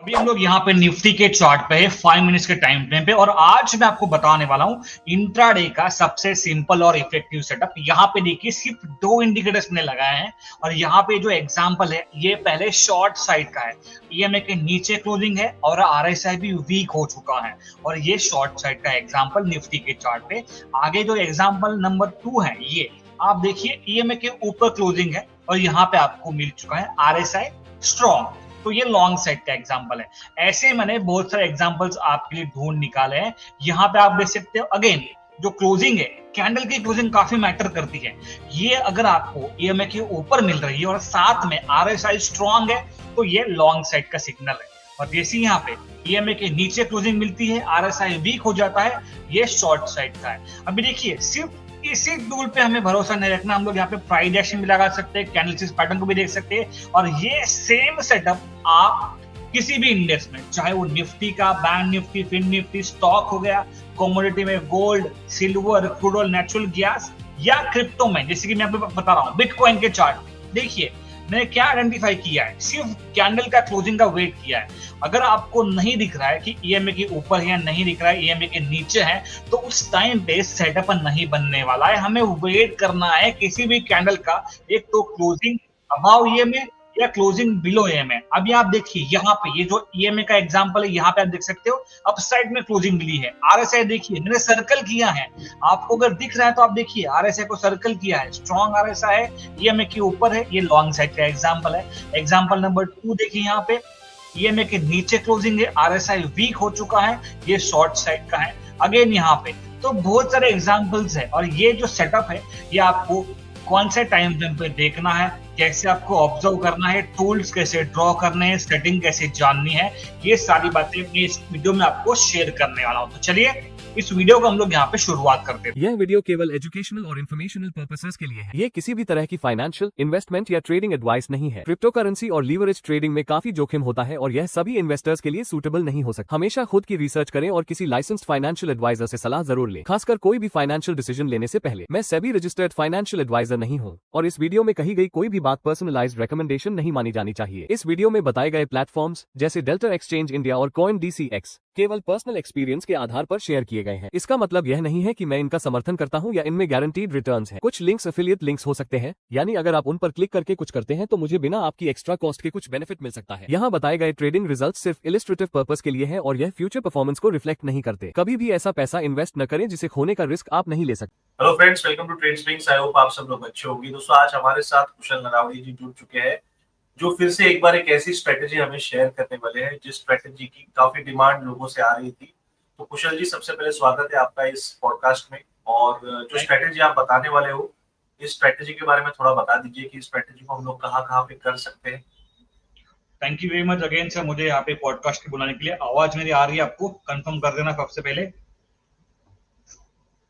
अभी हम लोग यहाँ पे निफ्टी के चार्ट पे है 5 मिनट्स के टाइम फ्रेम पे और आज मैं आपको बताने वाला हूँ इंट्राडे का सबसे सिंपल और इफेक्टिव सेटअप। यहाँ पे देखिए सिर्फ दो इंडिकेटर्स मैंने लगाए हैं और यहाँ पे जो एग्जांपल है ये पहले शॉर्ट साइड का है। ईएमए के नीचे क्लोजिंग है और आरएसआई भी वीक हो चुका है और ये शॉर्ट साइड का एग्जाम्पल निफ्टी के चार्ट पे। आगे जो एग्जाम्पल नंबर 2 है ये आप देखिए ईएमए के ऊपर क्लोजिंग है और यहाँ पे आपको मिल चुका है आरएसआई स्ट्रॉन्ग, तो ये लॉन्ग साइड का एग्जांपल है। ऐसे मैंने बहुत सारे एग्जांपल्स आपके लिए ढूंढ निकाले हैं। यहाँ पे आप देख सकते हो अगेन जो क्लोजिंग है, कैंडल की क्लोजिंग काफी मैटर करती है। ये अगर आपको ईएमए के ऊपर मिल रही है और साथ में आरएसआई स्ट्रॉन्ग है तो ये लॉन्ग साइड का सिग्नल है। और जैसे यहाँ पे ईएमए के नीचे क्लोजिंग मिलती है, आरएसआई वीक हो जाता है, ये शॉर्ट साइड का है। अभी देखिए सिर्फ इसी टूल पे हमें भरोसा नहीं रखना, हम लोग यहाँ पे प्राइस एक्शन भी लगा सकते हैं, कैंडलस्टिक पैटर्न को भी देख सकते हैं और ये सेम सेटअप आप किसी भी इंडेक्स में, चाहे वो निफ्टी का, bank Nifty, fin Nifty, stock हो गया, कमोडिटी में gold, silver, crude oil, natural gas या क्रिप्टो में, जैसे कि मैं आपको बता रहा हूँ बिटकॉइन के चार्ट देखिए मैंने क्या आइडेंटिफाई किया है, सिर्फ कैंडल का क्लोजिंग का वेट किया है। अगर आपको नहीं दिख रहा है कि ईएमए के ऊपर है या नहीं दिख रहा है ईएमए के नीचे है तो उस टाइम पे सेटअप नहीं बनने वाला है। हमें वेट करना है किसी भी कैंडल का, एक तो क्लोजिंग अबाव ईएमए या क्लोजिंग बिलो ईएमए। अभी आप देखिए यहाँ पे ये जो ईएमए का एग्जांपल है, यहाँ पे आप देख सकते हो अप साइड में क्लोजिंग मिली है। आरएसआई देखिए मैंने सर्कल किया है, आपको अगर दिख रहा है तो आप देखिए आरएसआई को सर्कल किया है, स्ट्रॉन्ग आरएसआई है, ईएमए के ऊपर है, ये लॉन्ग साइड का एग्जांपल है। एग्जांपल नंबर 2 देखिए यहाँ पे ईएमए के नीचे क्लोजिंग है, आरएसआई वीक हो चुका है, ये शॉर्ट साइड का है। अगेन यहाँ पे तो बहुत सारे एग्जांपल्स है और ये जो सेटअप है ये आपको कौन से टाइम फ्रेम पे देखना है, कैसे आपको ऑब्जर्व करना है, टूल्स कैसे ड्रॉ करने हैं, सेटिंग कैसे जाननी है, ये सारी बातें मैं इस वीडियो में आपको शेयर करने वाला हूं। तो चलिए इस वीडियो को हम लोग यहाँ पे शुरुआत करते हैं। यह वीडियो केवल एजुकेशनल और इन्फॉर्मेशनल पर्पसेस के लिए है। ये किसी भी तरह की फाइनेंशियल, इन्वेस्टमेंट या ट्रेडिंग एडवाइस नहीं है। क्रिप्टो करेंसी और लीवरेज ट्रेडिंग में काफी जोखिम होता है और यह सभी इन्वेस्टर्स के लिए सूटेबल नहीं हो सकता। हमेशा खुद की रिसर्च करें और किसी लाइसेंस्ड फाइनेंशियल एडवाइजर से सलाह जरूर लें, खासकर कोई भी फाइनेंशियल डिसीजन लेने से पहले। मैं सेबी रजिस्टर्ड फाइनेंशियल एडवाइजर नहीं हूँ और इस वीडियो में कही गई कोई भी बात पर्सनलाइज्ड रिकमेंडेशन नहीं मानी जानी चाहिए। इस वीडियो में बताए गए प्लेटफॉर्म्स जैसे डेल्टा एक्सचेंज इंडिया और CoinDCX केवल पर्सनल एक्सपीरियंस के आधार पर शेयर किए गए हैं। इसका मतलब यह नहीं है कि मैं इनका समर्थन करता हूं या इनमें गारंटीड रिटर्न्स हैं। कुछ लिंक्स एफिलिएट लिंक्स हो सकते हैं, यानी अगर आप उन पर क्लिक करके कुछ करते हैं तो मुझे बिना आपकी एक्स्ट्रा कॉस्ट के कुछ बेनिफिट मिल सकता है। यहाँ बताए गए ट्रेडिंग रिजल्ट्स सिर्फ इलिस्ट्रेटिव पर्पस के लिए हैं और यह फ्यूचर परफॉर्मेंस को रिफ्लेक्ट नहीं करते। कभी भी ऐसा पैसा इन्वेस्ट न करें जिसे खोने का रिस्क आप नहीं ले सकते। Hello friends, welcome to Trade Springs. I hope आप सब लोग अच्छे होंगे। दोस्तों आज हमारे साथ कुशल नरावड़ी जी जुड़ चुके हैं जो फिर से एक बार एक ऐसी स्ट्रेटेजी हमें शेयर करने वाले हैं जिस स्ट्रेटेजी की काफी डिमांड लोगों से आ रही थी। तो कुशल जी, सबसे पहले स्वागत है आपका इस पॉडकास्ट में। और जो स्ट्रेटेजी आप बताने वाले हो, इस स्ट्रेटेजी के बारे में थोड़ा बता दीजिए कि इस स्ट्रेटेजी को हम लोग कहाँ पे कर सकते हैं। Thank you very much again sir, मुझे यहाँ पे पॉडकास्ट के बुलाने के लिए। आवाज मेरी आ रही है आपको? कंफर्म कर देना सबसे पहले,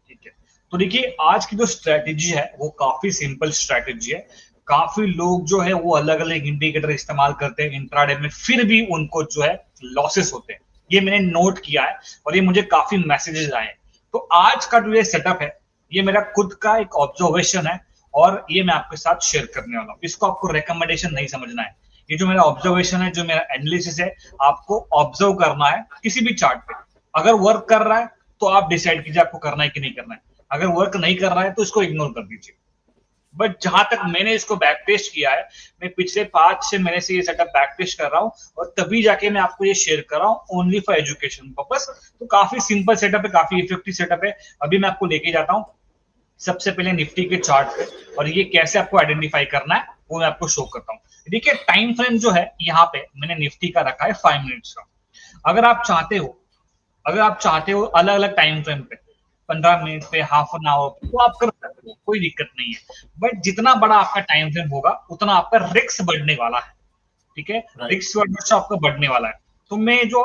ठीक है। तो देखिए आज की जो स्ट्रेटेजी है वो काफी सिंपल स्ट्रेटेजी है। काफी लोग जो है वो अलग अलग इंडिकेटर इस्तेमाल करते हैं इंट्राडे में, फिर भी उनको जो है लॉसेस होते हैं। ये मैंने नोट किया है और ये मुझे काफी मैसेजेस आए। तो आज का जो ये सेटअप है ये मेरा खुद का एक ऑब्जर्वेशन है और ये मैं आपके साथ शेयर करने वाला हूँ। इसको आपको रिकमेंडेशन नहीं समझना है, ये जो मेरा ऑब्जर्वेशन है, जो मेरा एनालिसिस है, आपको ऑब्जर्व करना है किसी भी चार्ट पे। अगर वर्क कर रहा है तो आप डिसाइड कीजिए आपको करना है कि नहीं करना है। अगर वर्क नहीं कर रहा है तो इसको इग्नोर कर दीजिए। बट जहां तक मैंने इसको बैक टेस्ट किया है, मैं पिछले 5-6 महीने से ये सेटअप बैक टेस्ट कर रहा हूँ और तभी जाके मैं आपको ये शेयर कर रहा हूँ ओनली फॉर एजुकेशन पर्पस। तो काफी सिंपल सेटअप है, काफी इफेक्टिव सेटअप है। अभी मैं आपको लेके जाता हूँ सबसे पहले निफ्टी के चार्ट पे और ये कैसे आपको आइडेंटिफाई करना है वो मैं आपको शो करता हूँ। देखिए टाइम फ्रेम जो है यहाँ पे मैंने निफ्टी का रखा है 5 मिनट्स का। अगर आप चाहते हो अलग अलग टाइम फ्रेम पे, 15 मिनट पे, हाफ एन आवर पे, तो आप कर सकते हो, कोई दिक्कत नहीं है। बट जितना बड़ा आपका टाइम फ्रेम होगा उतना आपका रिस्क बढ़ने वाला है, ठीक है। रिस्क आपका बढ़ने वाला है। तो मैं जो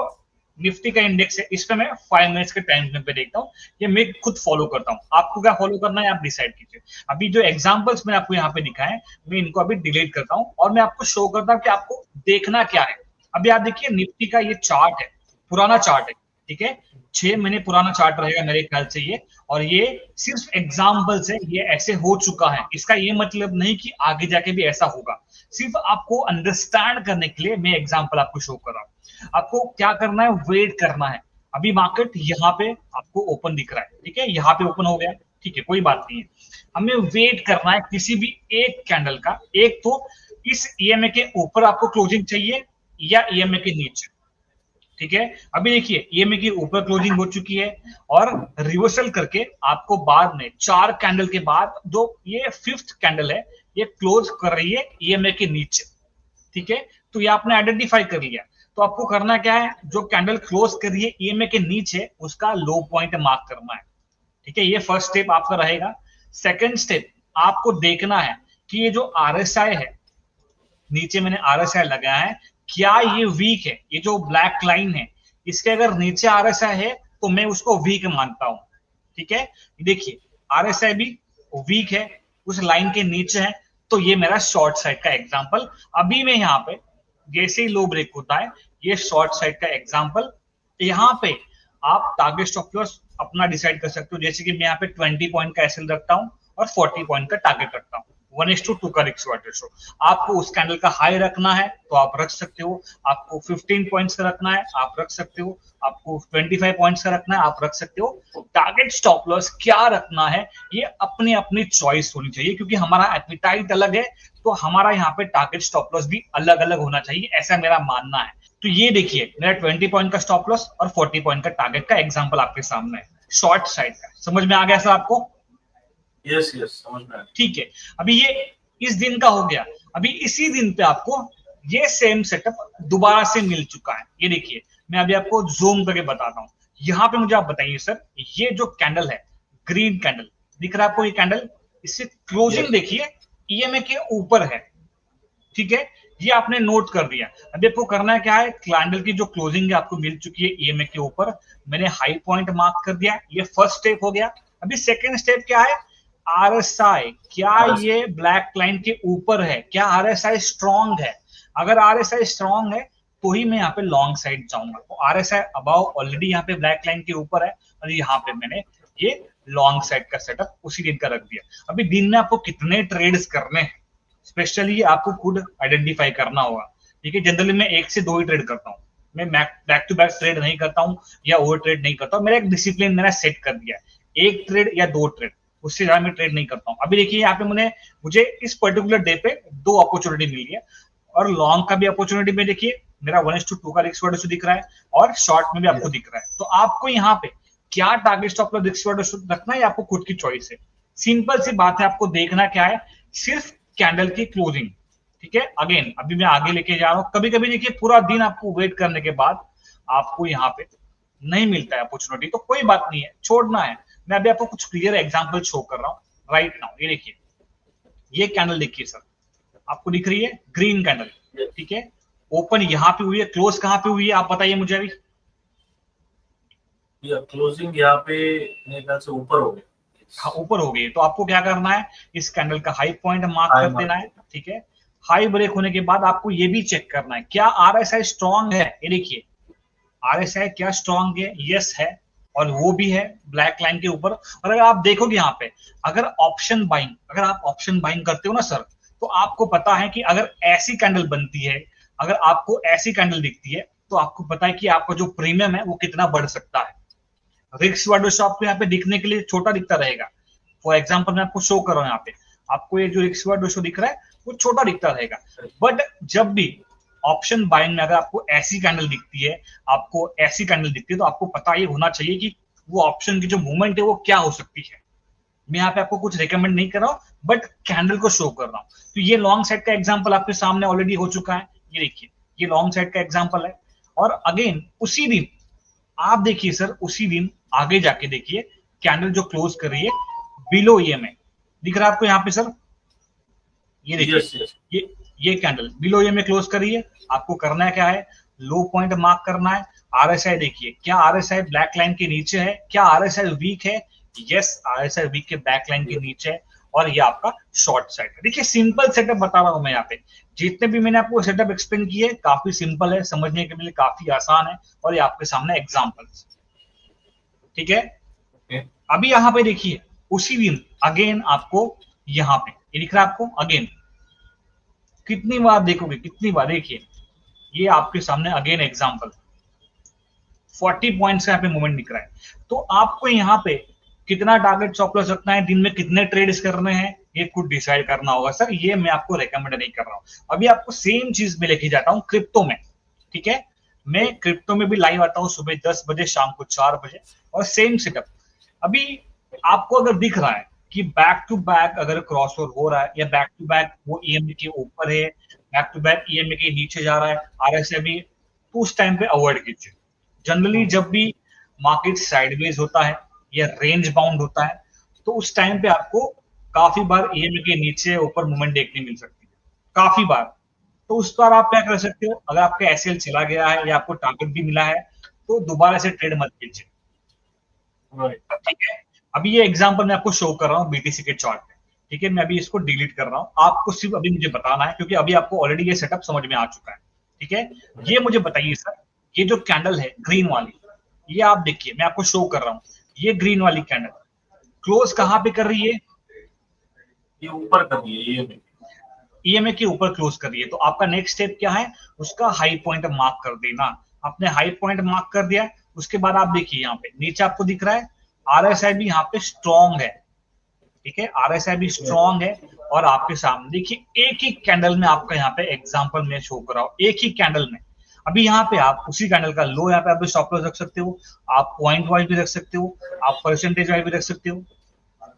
निफ्टी का इंडेक्स है इस पे मैं 5 मिनट्स के टाइम फ्रेम पे देखता हूँ, ये मैं खुद फॉलो करता हूँ। आपको क्या फॉलो करना है आप डिसाइड कीजिए। अभी जो एग्जांपल्स मैंने आपको यहाँ पे दिखाए हैं मैं इनको अभी डिलीट करता हूँ और मैं आपको शो करता हूँ कि आपको देखना क्या है। अभी आप देखिए निफ्टी का ये चार्ट है, पुराना चार्ट है, ठीक है। 6 महीने पुराना चार्ट रहेगा मेरे ख्याल से ये, और ये सिर्फ एग्जाम्पल्स है, ये ऐसे हो चुका है। इसका ये मतलब नहीं कि आगे जाके भी ऐसा होगा, सिर्फ आपको अंडरस्टैंड करने के लिए मैं एग्जाम्पल आपको शो कर रहा हूँ। आपको क्या करना है, वेट करना है। अभी मार्केट यहाँ पे आपको ओपन दिख रहा है, ठीक है, यहाँ पे ओपन हो गया, ठीक है, कोई बात नहीं है। हमें वेट करना है किसी भी एक कैंडल का, एक तो इस ईएमए के ऊपर आपको क्लोजिंग चाहिए या ईएमए के नीचे, ठीक है। अभी देखिए ईएमए की ऊपर क्लोजिंग हो चुकी है और रिवर्सल करके आपको बाद में 4 कैंडल के बाद जो ये 5th कैंडल है ये क्लोज कर रही है ईएमए के नीचे, ठीक है। तो ये आपने आइडेंटिफाई कर लिया। तो आपको करना क्या है, जो कैंडल क्लोज कर रही है ईएमए के नीचे उसका लो पॉइंट मार्क करना है, ठीक है। ये फर्स्ट स्टेप आपका रहेगा। सेकंड स्टेप आपको देखना है कि ये जो आरएसआई है, नीचे मैंने आरएसआई लगाया है, क्या ये वीक है, ये जो ब्लैक लाइन है इसके अगर नीचे आरएसआई है तो मैं उसको वीक मानता हूं, ठीक है। देखिए आरएसआई भी वीक है, उस लाइन के नीचे है, तो ये मेरा शॉर्ट साइड का एग्जांपल। अभी मैं यहाँ पे जैसे ही लो ब्रेक होता है ये शॉर्ट साइड का एग्जांपल। यहाँ पे आप टारगेट स्टॉप लॉस अपना डिसाइड कर सकते हो, जैसे कि मैं यहाँ पे 20 पॉइंट का एसएल रखता हूँ और 40 पॉइंट का टारगेट रखता हूँ, 1:2 का रिस्क रिवार्ड रेशो। आपको उस कैंडल का हाई रखना है तो आप रख सकते हो, आपको 15 पॉइंट्स का रखना है आप रख सकते हो, आपको 25 पॉइंट्स का रखना है आप रख सकते हो। टारगेट स्टॉप लॉस क्या रखना है ये अपनी अपनी चॉइस होनी चाहिए, क्योंकि हमारा एपिटाइट अलग है, तो हमारा यहाँ पे टारगेट स्टॉप लॉस भी अलग अलग होना चाहिए, ऐसा मेरा मानना है। तो ये देखिए मेरा 20 पॉइंट का स्टॉप लॉस और 40 पॉइंट का टारगेट का एग्जांपल आपके सामने है, शॉर्ट साइड का। समझ में आ गया सर आपको? यस यस समझ में आ गया। ठीक है, अभी ये इस दिन का हो गया। अभी इसी दिन पे आपको ये सेम सेटअप दोबारा से मिल चुका है। ये देखिए मैं अभी आपको जूम करके बताता हूं। यहाँ पे मुझे आप बताइए सर, ये जो कैंडल है ग्रीन कैंडल दिख रहा है आपको, ये कैंडल इससे क्लोजिंग देखिए ईएमए के ऊपर है, ठीक है, ये आपने नोट कर दिया। अभी आपको करना है क्या है, कैंडल की जो क्लोजिंग है आपको मिल चुकी है ईएमए के ऊपर, मैंने हाई पॉइंट मार्क कर दिया, ये फर्स्ट स्टेप हो गया। अभी सेकेंड स्टेप क्या है, आरएसआई, क्या ये ब्लैक लाइन के ऊपर है, क्या आरएसआई स्ट्रॉन्ग है? अगर आरएसआई स्ट्रॉन्ग है तो ही मैं यहाँ पे लॉन्ग साइड जाऊंगा। तो आरएसआई अबाव ऑलरेडी यहाँ पे ब्लैक लाइन के ऊपर है और यहाँ पे मैंने ये लॉन्ग साइड का सेटअप उसी दिन का रख दिया। अभी दिन में आपको कितने ट्रेड्स करने हैं स्पेशली आपको खुद आइडेंटिफाई करना होगा, ठीक है। जनरली मैं 1 से 2 ही ट्रेड करता हूँ, मैं बैक टू बैक ट्रेड नहीं करता हूँ या ओवर ट्रेड नहीं करता हूँ। मेरा एक डिसिप्लिन मैंने सेट कर दिया है, 1 ट्रेड या 2 ट्रेड, उससे ज्यादा मैं ट्रेड नहीं करता हूँ। अभी देखिए यहाँ पे मुझे इस पर्टिकुलर डे पे 2 अपॉर्चुनिटी मिली है और लॉन्ग का भी अपॉर्चुनिटी में देखिए मेरा 1:2 का रिस्क रिवार्ड रेशो दिख रहा है और शॉर्ट में भी आपको दिख रहा है। तो आपको यहाँ पे क्या target stop loss risk reward ratio रखना है आपको खुद की चॉइस है। सिंपल सी बात है, आपको देखना क्या है, सिर्फ कैंडल की क्लोजिंग, ठीक है। अगेन अभी मैं आगे लेके जा रहा हूं। कभी कभी देखिए पूरा दिन आपको वेट करने के बाद आपको यहाँ पे नहीं मिलता है अपॉर्चुनिटी, तो कोई बात नहीं है, छोड़ना है। मैं अभी आपको कुछ क्लियर एग्जांपल शो कर रहा हूं राइट नाउ। ये देखिए ये कैंडल देखिए सर, आपको दिख रही है ग्रीन कैंडल, ठीक है, ओपन यहाँ पे हुई है, क्लोज कहाँ पे हुई है आप बताइए मुझे। अभी क्लोजिंग यहाँ पे मेरे ख्याल से ऊपर हो गई। हाँ ऊपर हो गई। तो आपको क्या करना है, इस कैंडल का हाई पॉइंट मार्क कर देना है, ठीक है। हाई ब्रेक होने के बाद आपको ये भी चेक करना है क्या आरएसआई स्ट्रॉन्ग है। ये देखिए आरएसआई क्या स्ट्रॉन्ग है, यस है, और वो भी है ब्लैक लाइन के ऊपर। और अगर आप देखोगे यहाँ पे अगर आप ऑप्शन बाइंग करते हो ना सर, तो आपको पता है कि अगर ऐसी कैंडल बनती है, अगर आपको ऐसी कैंडल दिखती है तो आपको पता है कि आपका जो प्रीमियम है वो कितना बढ़ सकता है। रिस्क रिवार्ड रेशो आपको यहाँ पे दिखने के लिए छोटा दिखता रहेगा। फॉर एग्जांपल मैं आपको शो कर रहा हूँ, यहाँ पे आपको ये जो रिस्क रिवार्ड रेशो दिख रहा है वो छोटा दिखता रहेगा, बट जब भी ऑप्शन बाइंग में अगर आपको ऐसी कैंडल दिखती है, आपको ऐसी कैंडल दिखती है, तो आपको पता ये होना चाहिए कि वो ऑप्शन की जो मूवमेंट है वो क्या हो सकती है। मैं यहाँ पे आपको कुछ रिकमेंड नहीं कर रहा हूँ बट कैंडल को शो कर रहा हूँ। तो ये लॉन्ग साइड का एग्जांपल आपके सामने ऑलरेडी हो चुका है, ये देखिए ये लॉन्ग साइड का एग्जांपल है। और अगेन उसी दिन आप देखिए सर, उसी दिन आगे जाके देखिए कैंडल जो क्लोज कर रही है बिलो ईएमए, दिख रहा है आपको यहाँ पे सर, ये देखिए ये कैंडल बिलो ईएमए क्लोज कर रही है। आपको करना है क्या है, लो पॉइंट मार्क करना है। आरएसआई देखिए, क्या आरएसआई ब्लैक लाइन के नीचे है, क्या आरएसआई वीक है, यस आरएसआई वीक के बैक लाइन के नीचे है, और ये आपका शॉर्ट साइड है। देखिए सिंपल सेटअप बता रहा हूं मैं यहाँ पे, जितने भी मैंने आपको सेटअप एक्सप्लेन किए काफी सिंपल है, समझने के लिए काफी आसान है, और ये आपके सामने एग्जांपल्स, ठीक है। अभी यहाँ पे देखिए उसी दिन अगेन आपको यहाँ पे ये दिख रहा है आपको, अगेन कितनी बार देखोगे, कितनी बार देखिए ये आपके सामने अगेन एग्जांपल 40 पॉइंट्स का यहाँ पे मूवमेंट दिख रहा है। तो आपको यहाँ पे कितना टारगेट स्टॉप लॉस रखना है, दिन में कितने ट्रेड्स करने हैं, ये खुद डिसाइड करना होगा सर। ये मैं आपको रेकमेंड नहीं कर रहा हूँ। अभी आपको सेम चीज में लेके जाता हूँ क्रिप्टो में, ठीक है। मैं क्रिप्टो में भी लाइव आता हूँ सुबह 10 बजे, शाम को 4 बजे, और सेम सेटअप। अभी आपको अगर दिख रहा है कि बैक टू बैक अगर क्रॉसओवर हो रहा है, या बैक टू बैक वो ईएमए के ऊपर है, बैक टू बैक ईएमए के नीचे जा रहा है, आरएसआई भी, तो उस टाइम पे अवॉइड कीजिए। जनरली जब भी मार्केट साइडवेज होता है या रेंज बाउंड होता है, तो उस टाइम पे आपको काफी बार ईएमए के नीचे ऊपर मूवमेंट देखने मिल सकती है, काफी बार। तो उस पर आप क्या कर सकते हो, अगर आपका एसएल चला गया है या आपको टारगेट भी मिला है, तो दोबारा से ट्रेड मत कीजिए, ठीक है। अभी ये एग्जांपल मैं आपको शो कर रहा हूँ बीटीसी के चार्ट पे, ठीक है। मैं अभी इसको डिलीट कर रहा हूँ, आपको सिर्फ अभी मुझे बताना है, क्योंकि अभी आपको ऑलरेडी ये सेटअप समझ में आ चुका है, ठीक है। ये मुझे बताइए सर, ये जो कैंडल है ग्रीन वाली, ये आप देखिए, मैं आपको शो कर रहा हूँ, ये ग्रीन वाली कैंडल क्लोज कहां पे कर रही है, ये ऊपर कर दिए, ईएमए के ऊपर क्लोज कर रही है। तो आपका नेक्स्ट स्टेप क्या है, उसका हाई पॉइंट मार्क कर देना। आपने हाई पॉइंट मार्क कर दिया, उसके बाद आप देखिए यहाँ पे नीचे आपको दिख रहा है आरएसआई भी यहाँ पे स्ट्रॉन्ग है, ठीक है। आरएसआई भी स्ट्रॉन्ग है, और आपके सामने देखिए एक ही कैंडल में आपका यहाँ पे एग्जांपल में शो कर रहा हूं, एक ही कैंडल में। अभी यहाँ पे आप उसी कैंडल का लो यहाँ पे आप स्टॉप लॉस रख सकते हो, आप पॉइंट वाइज भी रख सकते हो, आप परसेंटेज वाइज भी रख सकते हो,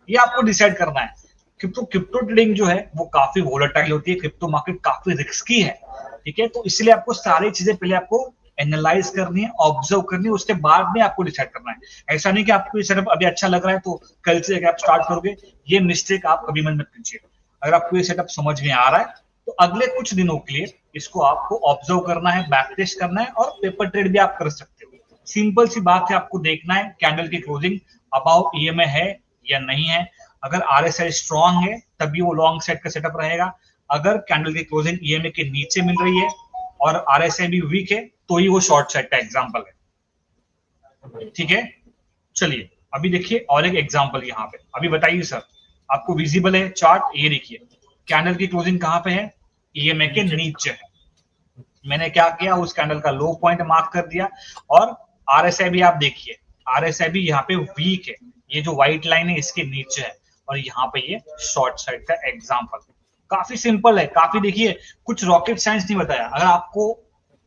ये आपको डिसाइड करना है। क्रिप्टो क्रिप्टो ट्रेडिंग जो है वो काफी वोलेटाइल होती है, क्रिप्टो मार्केट काफी रिस्की है, ठीक है। तो इसलिए आपको सारी चीजें पहले आपको एनालाइज करनी है, ऑब्जर्व करनी है, उसके बाद में आपको डिसाइड करना है। ऐसा नहीं कि आपको ये सेटअप अभी अच्छा लग रहा है तो कल से आप स्टार्ट करोगे, ये मिस्टेक आप कभी मत कीजिए। अगर आपको ये सेटअप समझ में आ रहा है, तो अगले कुछ दिनों के लिए इसको आपको ऑब्जर्व करना है, बैक टेस्ट करना है, और पेपर ट्रेड भी आप कर सकते हो। सिंपल सी बात है, आपको देखना है कैंडल की क्लोजिंग अबाउ ईएमए है या नहीं है। अगर आरएसआई स्ट्रॉन्ग है तभी वो लॉन्ग सेट का सेटअप रहेगा। अगर कैंडल की क्लोजिंग ईएमए के नीचे मिल रही है और आरएसआई भी वीक है, तो ही वो शॉर्ट सेट का एग्जांपल है, ठीक है। चलिए अभी देखिए और एक एग्जांपल यहाँ पे। अभी बताइए सर, आपको विजिबल है चार्ट, ये देखिए कैंडल की क्लोजिंग कहां पे है, ईएमए के नीचे है। मैंने क्या किया, उस कैंडल का लो पॉइंट मार्क कर दिया, और आरएसआई भी आप देखिए, आरएसआई भी यहाँ पे वीक है, ये जो व्हाइट लाइन है इसके नीचे है, और यहाँ पे ये शॉर्ट साइड का एग्जांपल। काफी सिंपल है, काफी देखिए, कुछ रॉकेट साइंस नहीं बताया। अगर आपको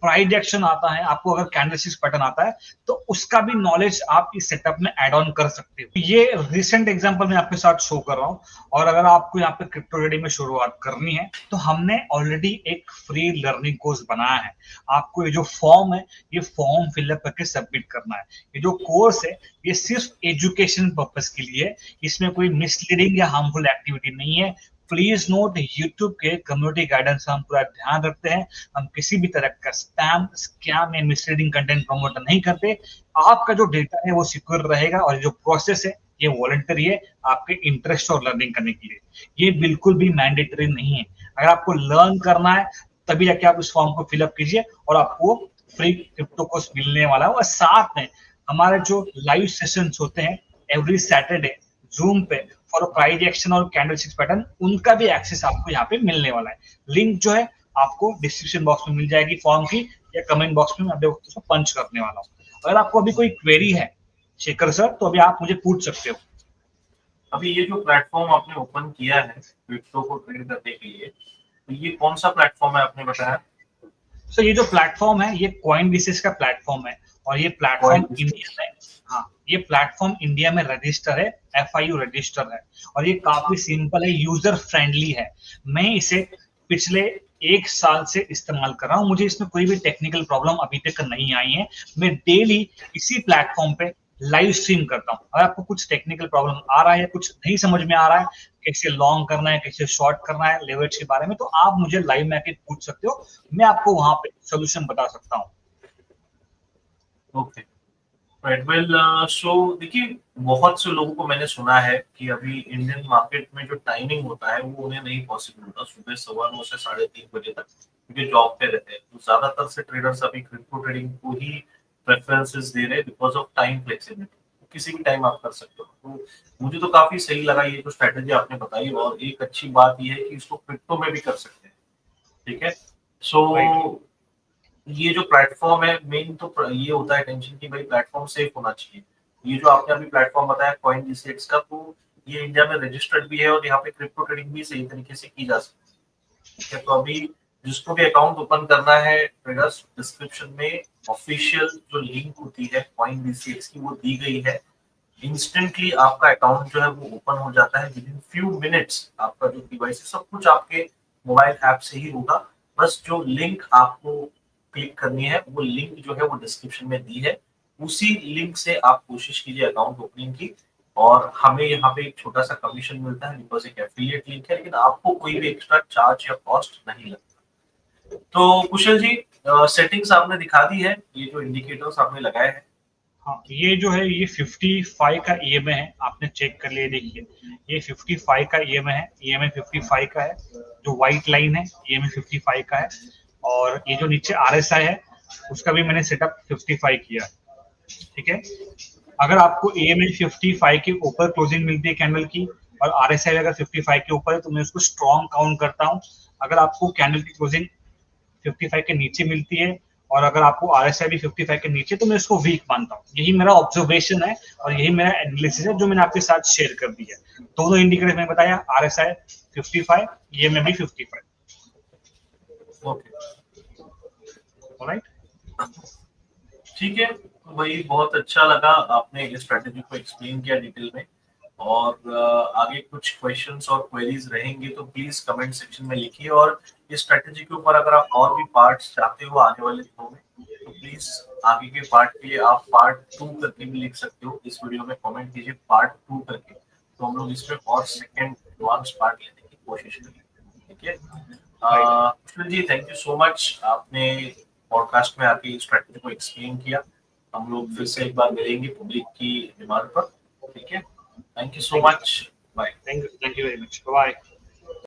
प्राइस एक्शन आता है, आपको अगर कैंडलस्टिक पैटर्न आता है, तो उसका भी नॉलेज आप इस सेटअप में ऐड ऑन कर सकते हो। ये रिसेंट एग्जांपल मैं आपके साथ शो कर रहा हूं। और अगर आपको यहाँ पे क्रिप्टो ट्रेडिंग में शुरुआत करनी है, तो हमने ऑलरेडी एक फ्री लर्निंग कोर्स बनाया है। आपको ये जो फॉर्म है, ये फॉर्म फिलअप करके सबमिट करना है। ये जो कोर्स है, ये सिर्फ एजुकेशन पर्पज के लिए है, इसमें कोई मिसलीडिंग या हार्मफुल एक्टिविटी नहीं है। प्लीज नोट, यूट्यूब के कम्युनिटी गाइडेंस का हम पूरा ध्यान रखते हैं। हम किसी भी तरह का स्पैम, स्कैम या मिसलीडिंग कंटेंट प्रमोट नहीं करते। आपका जो डेटा है वो सिक्योर रहेगा, और जो प्रोसेस है ये वॉलंटरी है, आपके इंटरेस्ट और लर्निंग करने के लिए। ये बिल्कुल भी मैंडेटरी नहीं है। अगर आपको लर्न करना है तभी जाके आप इस फॉर्म को फिलअप कीजिए, और आपको फ्री क्रिप्टो कोर्स मिलने वाला है। और साथ में हमारे जो लाइव सेशंस होते हैं एवरी सैटरडे जूम पे फॉर प्राइस एक्शन और कैंडलस्टिक पैटर्न, उनका भी एक्सेस आपको यहाँ पे मिलने वाला है। लिंक जो है आपको डिस्क्रिप्शन बॉक्स में मिल जाएगी फॉर्म की, या कमेंट बॉक्स में मैं उसको पंच करने वाला हूँ। अगर आपको अभी कोई क्वेरी है शेखर सर, तो अभी आप मुझे पूछ सकते हो। अभी ये जो प्लेटफॉर्म आपने ओपन किया है क्रिप्टो को ट्रेड करने के लिए, तो ये कौन सा प्लेटफॉर्म है आपने बताया? सो ये जो प्लेटफॉर्म है, ये कॉइन बेसिस का प्लेटफॉर्म है, और ये प्लेटफॉर्म इंडिया में, हाँ, ये प्लेटफॉर्म इंडिया में रजिस्टर है, एफआईयू रजिस्टर है, और ये काफी सिंपल है, यूजर फ्रेंडली है। मैं इसे पिछले 1 साल से इस्तेमाल कर रहा हूँ, मुझे इसमें कोई भी टेक्निकल प्रॉब्लम अभी तक नहीं आई है। मैं डेली इसी प्लेटफॉर्म पे लाइव स्ट्रीम करता हूँ। अगर आपको कुछ टेक्निकल प्रॉब्लम आ रहा है, कुछ नहीं समझ में आ रहा है, कैसे लॉन्ग करना है, कैसे शॉर्ट करना है, लेवरेज के बारे में, तो आप मुझे लाइव में आके पूछ सकते हो, मैं आपको वहां पे सोल्यूशन बता सकता हूँ। ओके, राइट, वेल, सो देखिए, बहुत से लोगों को मैंने सुना है कि अभी इंडियन मार्केट में जो टाइमिंग होता है वो उन्हें नहीं पॉसिबल होता, सुबह 9:15 से 3:30 बजे तक, क्योंकि जॉब पे रहते हैं। तो ज्यादातर से ट्रेडर्स अभी क्रिप्टो ट्रेडिंग को ही प्रेफरेंसेस दे रहे हैं बिकॉज ऑफ टाइम फ्लेक्सिबिलिटी। किसी भी टाइम आप कर सकते हो। तो मुझे तो काफी सही लगा ये जो स्ट्रेटेजी आपने बताई, और एक अच्छी बात ये है कि इसको क्रिप्टो में भी कर सकते हैं, ठीक है। सो ये जो प्लेटफॉर्म है मेन तो ये होता है टेंशन कि भाई प्लेटफॉर्म सेफ होना चाहिए। ये जो आपने अभी प्लेटफॉर्म बताया कॉइन जीसीएक्स का, तो ये इंडिया में रजिस्टर्ड भी है और यहाँ पे क्रिप्टो ट्रेडिंग भी सही तरीके से की जा सकती है। ठीक है, तो अभी जिसको भी अकाउंट ओपन करना है ट्रेडर्स, डिस्क्रिप्शन में ऑफिशियल जो लिंक होती है कॉइन जीसीएक्स की वो दी गई है। इंस्टेंटली आपका अकाउंट जो है वो ओपन हो जाता है, विद इन फ्यू मिनट्स आपका जो केवाईसी सब कुछ आपके मोबाइल ऐप से ही होगा। बस जो लिंक आपको क्लिक करनी है वो लिंक जो है वो डिस्क्रिप्शन में दी है, उसी लिंक से आप कोशिश कीजिए अकाउंट ओपनिंग की। और हमें यहाँ पे एक छोटा सा कमीशन मिलता है बिकॉज एक एफिलिएट लिंक है, लेकिन आपको कोई भी एक्स्ट्रा चार्ज या कॉस्ट नहीं लगता। तो कुशल जी, सेटिंग्स आपने दिखा दी है, ये जो इंडिकेटर्स आपने लगाए हैं। हाँ, ये जो है ये 55 का ईएमए है, आपने चेक कर लिया, देखिए ये 55 का ईएमए है, ईएमए 55 का है, जो व्हाइट लाइन है ईएमए 55 का है। और ये जो नीचे आरएसआई है उसका भी मैंने सेटअप 55 किया, ठीक है। अगर आपको ईएमए 55 के ऊपर क्लोजिंग मिलती है कैंडल की और आरएसआई अगर 55 के ऊपर है तो मैं उसको स्ट्रॉन्ग काउंट करता हूँ। अगर आपको कैंडल की क्लोजिंग 55 के नीचे मिलती है और अगर आपको आरएसआई भी 55 के नीचे, तो मैं उसको वीक मानता हूँ। यही मेरा ऑब्जर्वेशन है और यही मेरा एनालिसिस है जो मैंने आपके साथ शेयर कर दिया। दोनों इंडिकेटर मैंने बताया, आरएसआई 55, ये में भी 55। ओके, ऑलराइट, ठीक है, तो भाई बहुत अच्छा लगा आपने इस स्ट्रेटेजी को एक्सप्लेन किया डिटेल में। और आगे कुछ क्वेश्चंस और क्वेरीज रहेंगे तो प्लीज कमेंट सेक्शन में लिखिए। और इस स्ट्रेटेजी के ऊपर अगर आप और भी पार्ट्स चाहते हो आने वाले दिनों में तो प्लीज आगे के पार्ट के लिए आप पार्ट 2 करके भी लिख सकते हो। इस वीडियो में कमेंट कीजिए पार्ट 2 करके, तो हम लोग इसमें और सेकंड एडवांस पार्ट लेने की कोशिश करेंगे। ठीक है, कुशल जी थैंक यू सो मच, आपने पॉडकास्ट में आके इस स्ट्रेटेजी को एक्सप्लेन किया। हम लोग फिर से एक बार मिलेंगे पब्लिक की डिमांड पर। ठीक है, thank you so much, bye. Thank you very much, bye.